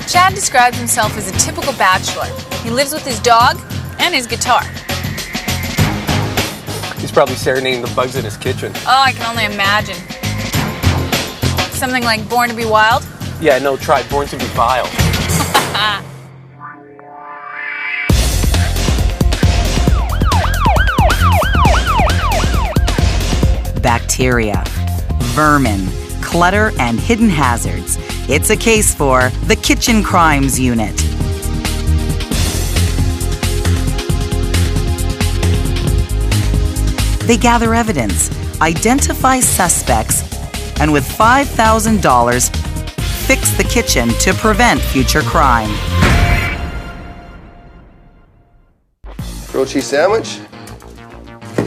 Chad describes himself as a typical bachelor. He lives with his dog and his guitar. He's probably serenading the bugs in his kitchen. Oh, I can only imagine. Something like Born to be Wild? Yeah, no, try Born to be Vile. Bacteria, vermin, clutter, and hidden hazards. It's a case for the Kitchen Crimes Unit. They gather evidence, identify suspects, and with $5,000, fix the kitchen to prevent future crime. Grilled cheese sandwich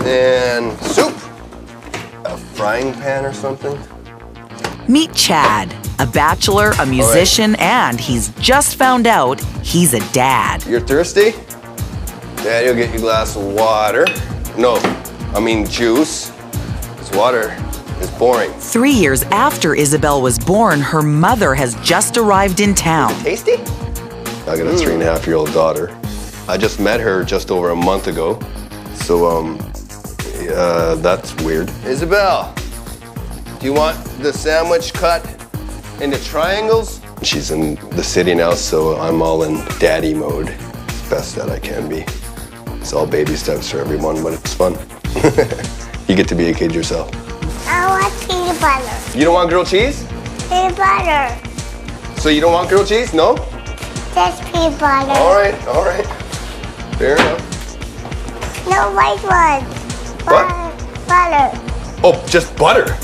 and soup. A frying pan or something. Meet Chad, a bachelor, a musician, and he's just found out he's a dad. You're thirsty? Daddy will get you a glass of water. No, I mean juice. This water is boring. 3 years after Isabel was born, her mother has just arrived in town. Tasty? I got a 3.5-year-old daughter. I just met her just over a month ago. So, that's weird. Isabel, do you want the sandwich cut into triangles? She's in the city now, so I'm all in daddy mode. As best that I can be. It's all baby steps for everyone, but it's fun. You get to be a kid yourself. I want peanut butter. You don't want grilled cheese? Peanut butter. So you don't want grilled cheese? No? Just peanut butter. All right. Fair enough. No white one. What? Butter. Oh, just butter.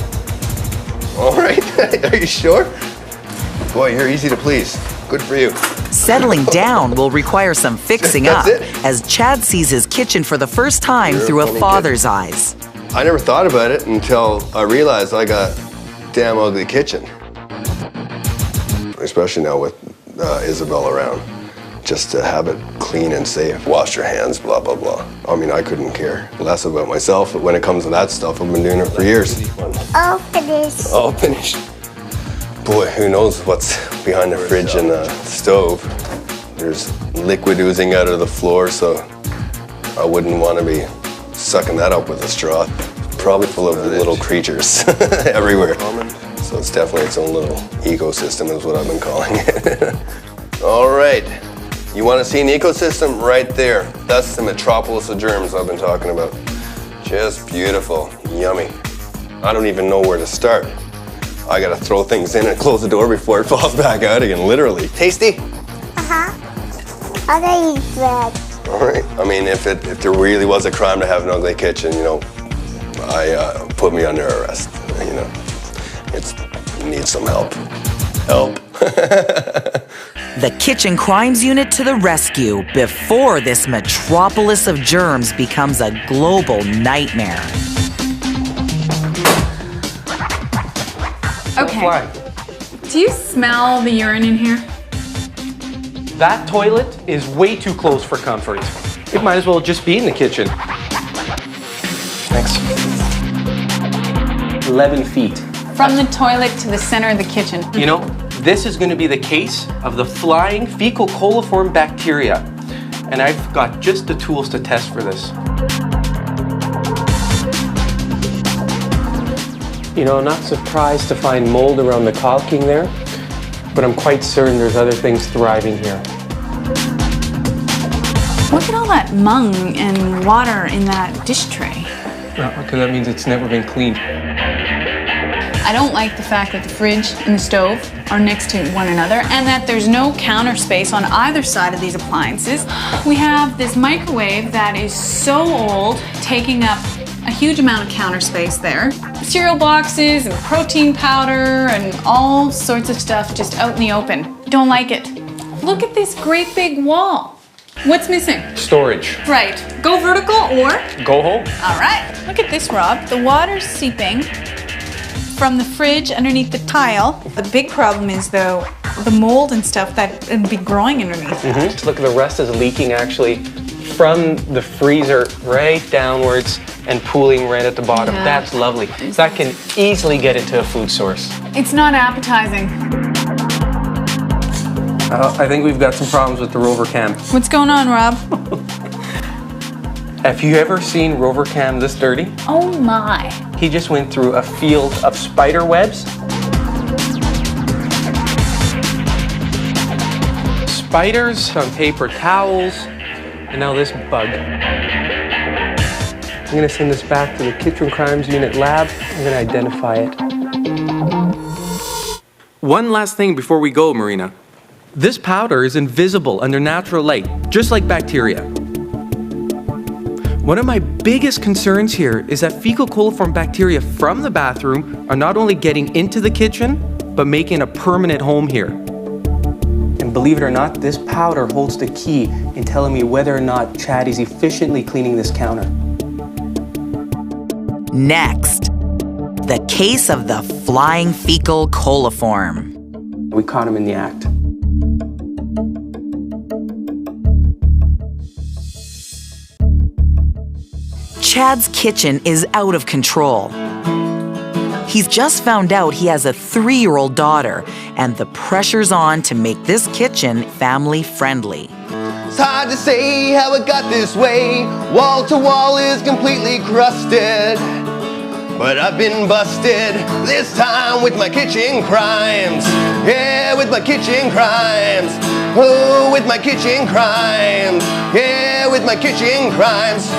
All right. Are you sure? Boy, you're easy to please. Good for you. Settling down will require some fixing up That's it. as Chad sees his kitchen for the first time You're through a a funny father's eyes. I never thought about it until I realized I got a damn ugly kitchen. Especially now with Isabel around. Just to have it clean and safe. Wash your hands, blah, blah, blah. I mean, I couldn't care less about myself, but when it comes to that stuff, I've been doing it for years. All finished. All finished. Boy, who knows what's behind the fridge and the stove. There's liquid oozing out of the floor, so I wouldn't want to be sucking that up with a straw. Probably full of little creatures everywhere. So it's definitely its own little ecosystem is what I've been calling it. All right. You want to see an ecosystem? Right there. That's the metropolis of germs I've been talking about. Just beautiful. Yummy. I don't even know where to start. I gotta throw things in and close the door before it falls back out again, literally. Tasty? Uh-huh. I'll eat bread. All right. I mean, if there really was a crime to have an ugly kitchen, you know, put me under arrest. You know, it needs some help. Help. The Kitchen Crimes Unit to the rescue before this metropolis of germs becomes a global nightmare. Okay. Do you smell the urine in here? That toilet is way too close for comfort. It might as well just be in the kitchen. Thanks. 11 feet. From the toilet to the center of the kitchen. You know, this is going to be the case of the flying fecal coliform bacteria. And I've got just the tools to test for this. You know, I'm not surprised to find mold around the caulking there, but I'm quite certain there's other things thriving here. Look at all that mung and water in that dish tray. Okay, that means it's never been cleaned. I don't like the fact that the fridge and the stove are next to one another and that there's no counter space on either side of these appliances. We have this microwave that is so old, taking up a huge amount of counter space there. Cereal boxes and protein powder and all sorts of stuff just out in the open. Don't like it. Look at this great big wall. What's missing? Storage. Right. Go vertical or? Go home. All right. Look at this, Rob. The water's seeping from the fridge underneath the tile. The big problem is, though, the mold and stuff that would be growing underneath that. Just look, the rest is leaking actually from the freezer right downwards and pooling right at the bottom. Yeah. That's lovely. That can easily get into a food source. It's not appetizing. I think we've got some problems with the rover cam. What's going on, Rob? Have you ever seen rover cam this dirty? Oh my. He just went through a field of spider webs. Spiders on paper towels, and now this bug. I'm gonna send this back to the Kitchen Crimes Unit lab. I'm gonna identify it. One last thing before we go, Marina. This powder is invisible under natural light, just like bacteria. One of my biggest concerns here is that fecal coliform bacteria from the bathroom are not only getting into the kitchen, but making a permanent home here. And believe it or not, this powder holds the key in telling me whether or not Chad is efficiently cleaning this counter. Next, the case of the flying fecal coliform. We caught him in the act. Chad's kitchen is out of control. He's just found out he has a 3-year-old daughter, and the pressure's on to make this kitchen family-friendly. It's hard to say how it got this way. Wall to wall is completely crusted. But I've been busted, this time with my kitchen crimes. Yeah, with my kitchen crimes. Oh, with my kitchen crimes. Yeah, with my kitchen crimes.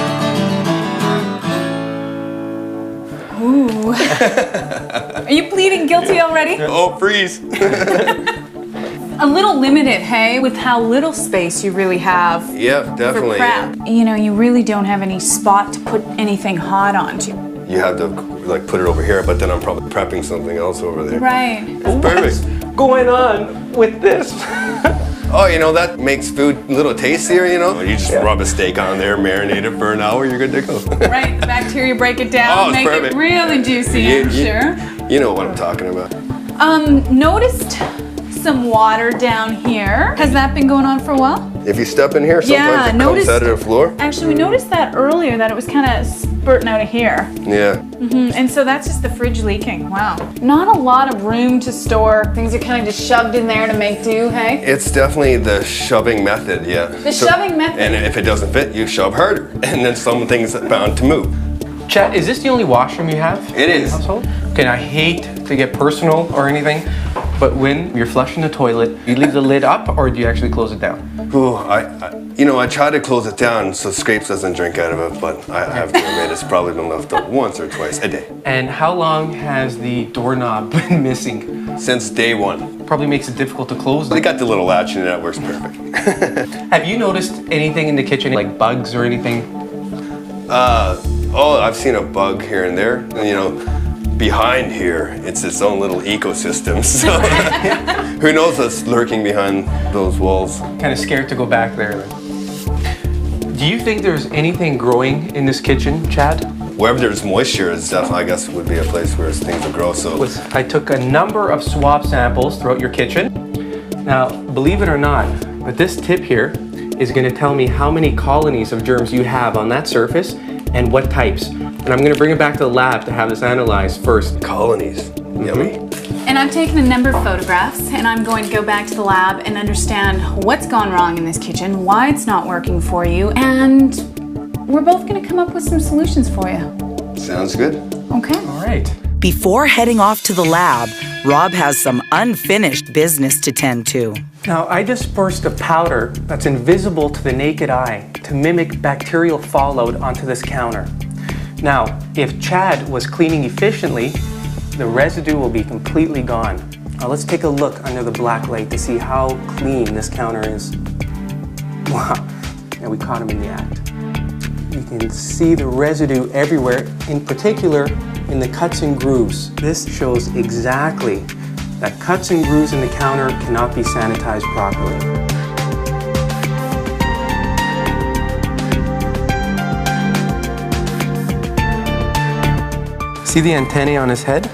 Ooh. Are you pleading guilty already? Oh, freeze. A little limited, hey, with how little space you really have. Yep, definitely. For prep. You know, you really don't have any spot to put anything hot onto. You have to like put it over here, but then I'm probably prepping something else over there. Right. It's perfect. What's going on with this? Oh, you know, that makes food a little tastier, you know? You just rub a steak on there, marinate it for an hour, you're good to go. Right, the bacteria break it down, Oh, it's make perfect. it really juicy, I'm sure. You know what I'm talking about. Noticed some water down here. Has that been going on for a while? If you step in here, sometimes it comes out of the floor. Actually, we noticed that earlier, that it was kind of spurting out of here. Yeah. And so that's just the fridge leaking. Wow. Not a lot of room to store. Things are kind of just shoved in there to make do, hey? It's definitely the shoving method, yeah. The shoving method. And if it doesn't fit, you shove harder. And then some things are bound to move. Chad, is this the only washroom you have? It in the is. household? Okay, I hate to get personal or anything, but when you're flushing the toilet, you leave the lid up or do you actually close it down? Ooh, I try to close it down so Scrapes doesn't drink out of it, but I have to admit it's probably been left up once or twice a day. And how long has the doorknob been missing? Since day one. Probably makes it difficult to close. They got the little latch in it, that works perfect. Have you noticed anything in the kitchen, like bugs or anything? Oh, I've seen a bug here and there. And, you know, behind here, it's its own little ecosystem. So who knows what's lurking behind those walls? Kind of scared to go back there. Do you think there's anything growing in this kitchen, Chad? Wherever there's moisture, it's definitely, I guess, would be a place where things will grow. So I took a number of swab samples throughout your kitchen. Now, believe it or not, but this tip here is going to tell me how many colonies of germs you have on that surface and what types. And I'm going to bring it back to the lab to have this analyzed first. colonies, yummy. And I've taken a number of photographs, and I'm going to go back to the lab and understand what's gone wrong in this kitchen, why it's not working for you, and we're both going to come up with some solutions for you. Sounds good. Okay? All right. Before heading off to the lab, Rob has some unfinished business to tend to. Now, I dispersed a powder that's invisible to the naked eye to mimic bacterial fallout onto this counter. Now, if Chad was cleaning efficiently, the residue will be completely gone. Now, let's take a look under the black light to see how clean this counter is. Wow, and we caught him in the act. You can see the residue everywhere, in particular in the cuts and grooves. This shows exactly that cuts and grooves in the counter cannot be sanitized properly. See the antennae on his head?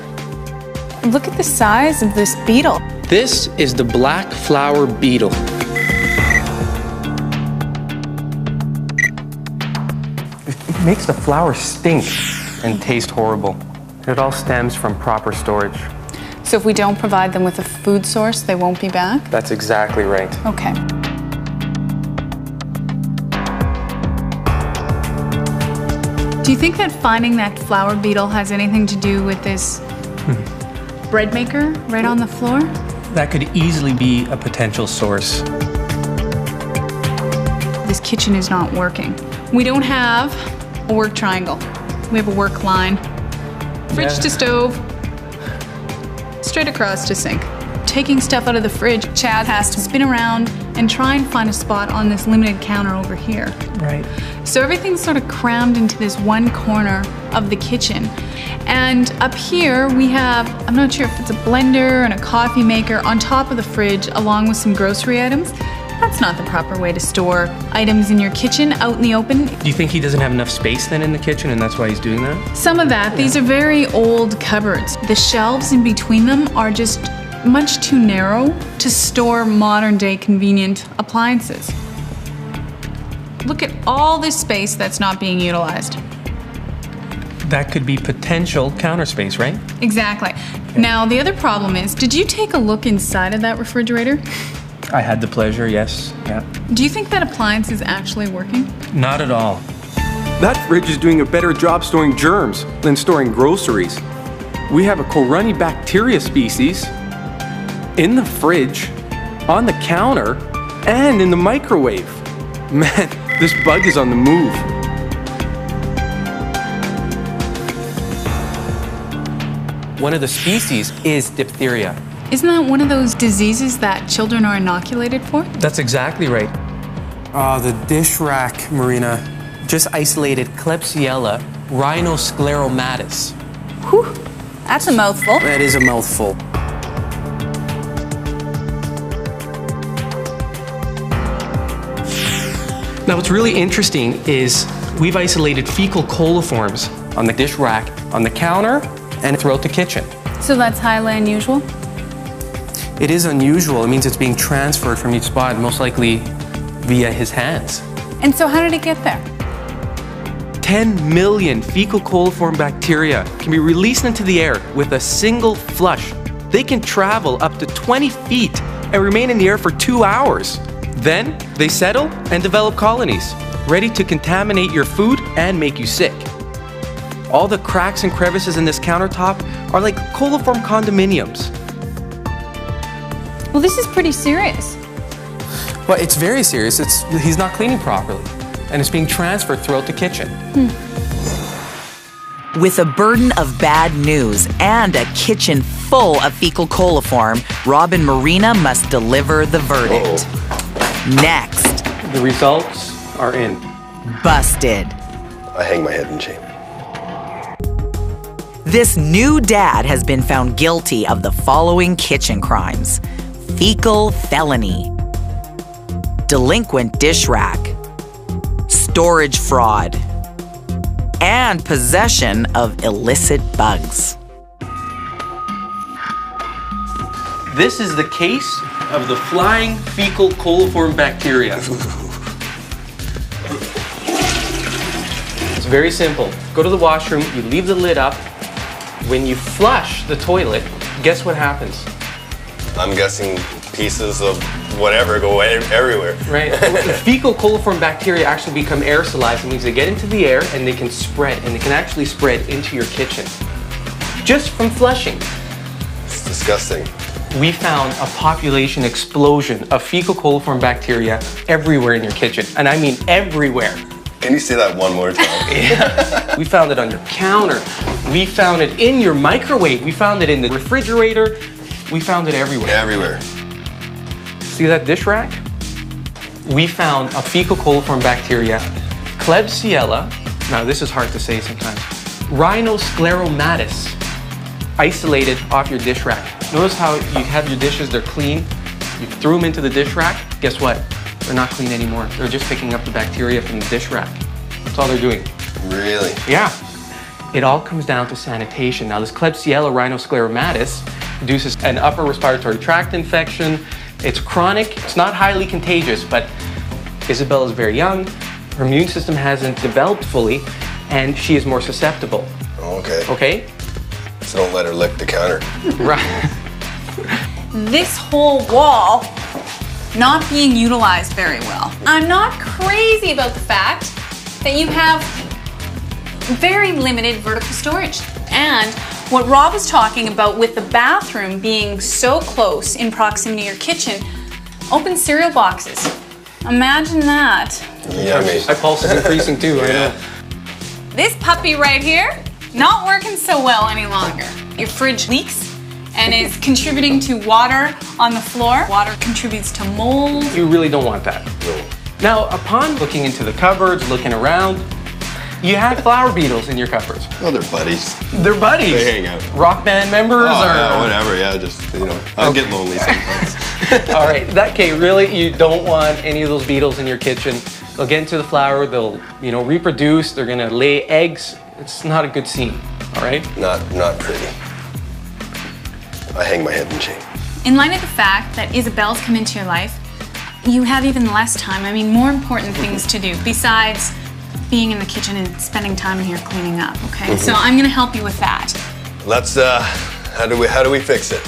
Look at the size of this beetle. This is the black flower beetle. It makes the flower stink and taste horrible. It all stems from proper storage. So if we don't provide them with a food source, they won't be back? That's exactly right. Okay. Do you think that finding that flour beetle has anything to do with this bread maker right on the floor? That could easily be a potential source. This kitchen is not working. We don't have a work triangle. We have a work line. Fridge to stove, straight across to sink. Taking stuff out of the fridge, Chad has to spin around and try and find a spot on this limited counter over here. Right. So everything's sort of crammed into this one corner of the kitchen. And up here we have, I'm not sure if it's a blender and a coffee maker on top of the fridge along with some grocery items. That's not the proper way to store items in your kitchen out in the open. Do you think he doesn't have enough space then in the kitchen and that's why he's doing that? Some of that. These are very old cupboards. The shelves in between them are just much too narrow to store modern day convenient appliances. Look at all this space that's not being utilized. That could be potential counter space, right? Exactly. Now, the other problem is, did you take a look inside of that refrigerator? I had the pleasure, yes. Yeah. Do you think that appliance is actually working? Not at all. That fridge is doing a better job storing germs than storing groceries. We have a Corunni bacteria species in the fridge, on the counter, and in the microwave. Man, this bug is on the move. One of the species is diphtheria. Isn't that one of those diseases that children are inoculated for? That's exactly right. The dish rack, Marina. Just isolated Klebsiella rhinoscleromatis. Whew, that's a mouthful. That is a mouthful. Now what's really interesting is we've isolated fecal coliforms on the dish rack, on the counter, and throughout the kitchen. So that's highly unusual? It is unusual. It means it's being transferred from each spot, most likely via his hands. And so how did it get there? 10 million fecal coliform bacteria can be released into the air with a single flush. They can travel up to 20 feet and remain in the air for 2 hours. Then they settle and develop colonies, ready to contaminate your food and make you sick. All the cracks and crevices in this countertop are like coliform condominiums. Well, this is pretty serious. Well, it's very serious. He's not cleaning properly, and it's being transferred throughout the kitchen. With a burden of bad news and a kitchen full of fecal coliform, Rob and Marina must deliver the verdict. Next, The results are in. busted. I hang my head in shame. This new dad has been found guilty of the following kitchen crimes: fecal felony, delinquent dish rack, storage fraud, and possession of illicit bugs. This is the case of the flying fecal coliform bacteria. It's very simple. Go to the washroom, you leave the lid up. When you flush the toilet, guess what happens? I'm guessing pieces of whatever go everywhere. Right? The fecal coliform bacteria actually become aerosolized. It means they get into the air and they can spread, and they can actually spread into your kitchen. Just from flushing. It's disgusting. We found a population explosion of fecal coliform bacteria everywhere in your kitchen. And I mean everywhere. Can you say that one more time? Yeah. We found it on your counter. We found it in your microwave. We found it in the refrigerator. We found it everywhere. Everywhere. See that dish rack? We found a fecal coliform bacteria, Klebsiella, now this is hard to say sometimes, rhinoscleromatis, isolated off your dish rack. Notice how you have your dishes, they're clean. You threw them into the dish rack. Guess what? They're not clean anymore. They're just picking up the bacteria from the dish rack. That's all they're doing. Really? Yeah. It all comes down to sanitation. Now this Klebsiella rhinoscleromatis produces an upper respiratory tract infection. It's chronic, it's not highly contagious, but Isabel is very young, her immune system hasn't developed fully, and she is more susceptible. Okay. Okay? So don't let her lick the counter. Right. This whole wall not being utilized very well. I'm not crazy about the fact that you have very limited vertical storage. And what Rob was talking about with the bathroom being so close in proximity to your kitchen, open cereal boxes. Imagine that. Yummy. My pulse is increasing too. I know. This puppy right here, not working so well any longer. Your fridge leaks and is contributing to water on the floor. Water contributes to mold. You really don't want that. No. Now, upon looking into the cupboards, looking around, you had flower beetles in your cupboards. Oh, they're buddies. They're buddies. They hang out. Rock band members Oh, or yeah, whatever, yeah, just, I'll get lonely sometimes. All right, that case, really, you don't want any of those beetles in your kitchen. They'll get into the flour, they'll, reproduce, they're gonna lay eggs. It's not a good scene, all right? Not pretty. I hang my head in shame. In light of the fact that Isabel's come into your life, you have even less time. I mean, more important things to do besides being in the kitchen and spending time in here cleaning up, okay? So I'm gonna help you with that. Let's, how do we fix it?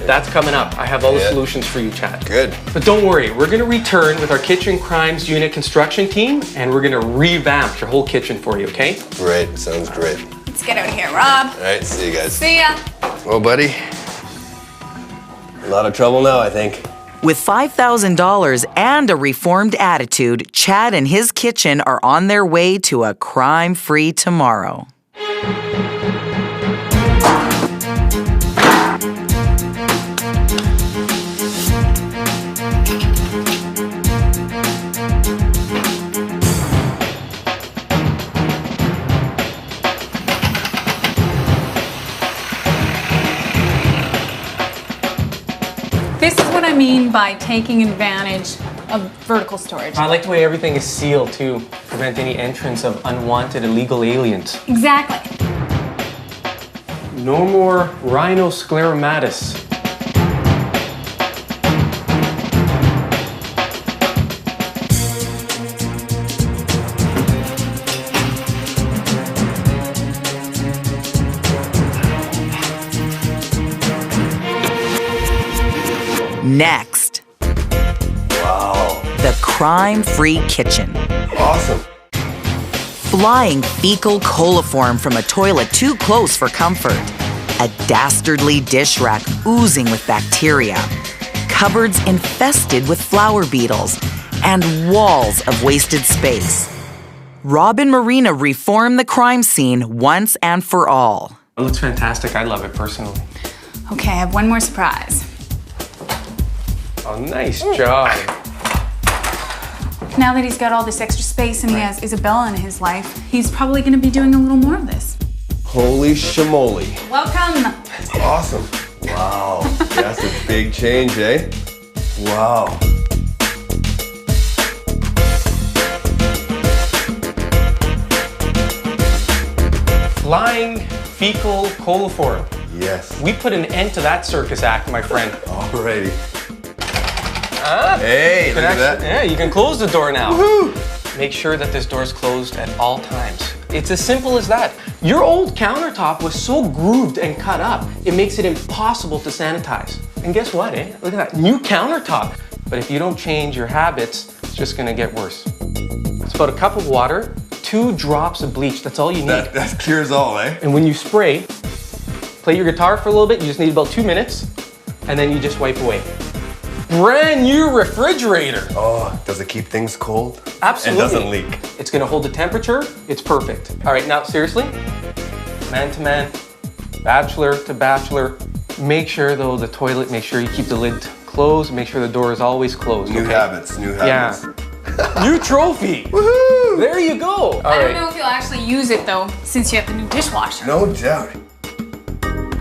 That's coming up. I have all the Yeah. solutions for you, Chad. Good. But don't worry, we're gonna return with our Kitchen Crimes Unit construction team, and we're gonna revamp your whole kitchen for you, okay? Great, sounds great. Let's get out of here, Rob. All right, see you guys. See ya. Well, buddy, a lot of trouble now, I think. With $5,000 and a reformed attitude, Chad and his kitchen are on their way to a crime-free tomorrow. This is what I mean by taking advantage of vertical storage. I like the way everything is sealed to prevent any entrance of unwanted illegal aliens. Exactly. No more rhinoscleromatis. Next, Wow, the crime-free kitchen. awesome. Flying fecal coliform from a toilet too close for comfort. A dastardly dish rack oozing with bacteria. Cupboards infested with flower beetles. And walls of wasted space. Rob and Marina reform the crime scene once and for all. It looks fantastic. I love it personally. Okay, I have one more surprise. Oh, nice job. Now that he's got all this extra space and he has Isabella in his life, he's probably gonna be doing a little more of this. Holy shamoly. Welcome. Awesome. Wow, that's a big change, eh? Wow. Flying fecal coliform. Yes. We put an end to that circus act, my friend. Alrighty. Hey, You look can at that. yeah, you can close the door now. Woohoo! Make sure that this door is closed at all times. It's as simple as that. Your old countertop was so grooved and cut up, it makes it impossible to sanitize. And guess what, eh? Look at that, new countertop. But if you don't change your habits, it's just gonna get worse. It's about a cup of water, 2 drops of bleach, that's all you need. That cures all, eh? And when you spray, play your guitar for a little bit, you just need about 2 minutes, and then you just wipe away. Brand new refrigerator. Oh, does it keep things cold? Absolutely. And doesn't leak. It's gonna hold the temperature, it's perfect. All right, now seriously, man to man, bachelor to bachelor, make sure though the toilet, make sure you keep the lid closed, make sure the door is always closed. New okay? habits, new habits. Yeah. New trophy. Woohoo! There you go. All I don't right. know if you'll actually use it though, since you have the new dishwasher. No doubt.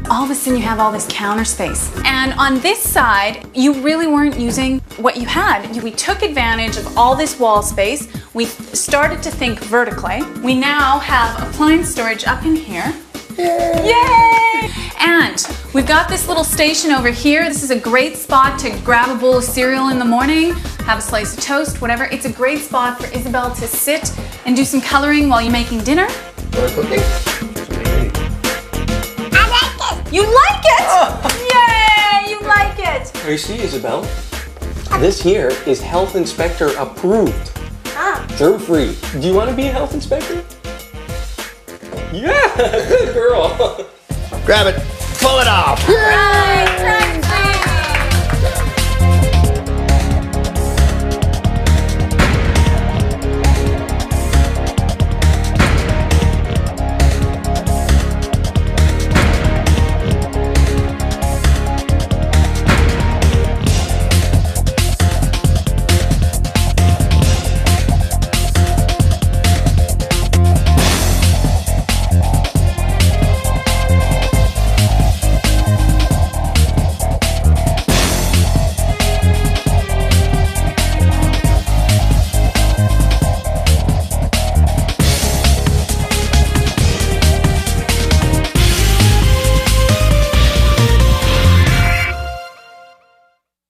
All of a sudden you have all this counter space. And on this side, you really weren't using what you had. We took advantage of all this wall space. We started to think vertically. We now have appliance storage up in here. Yay! And we've got this little station over here. This is a great spot to grab a bowl of cereal in the morning, have a slice of toast, whatever. It's a great spot for Isabel to sit and do some coloring while you're making dinner. Want cooking? I like You like it? Yay, you like it. You see, Isabel? This here is health inspector approved. Germ-free. Do you want to be a health inspector? Yeah, good girl. Grab it. Pull it off. Right,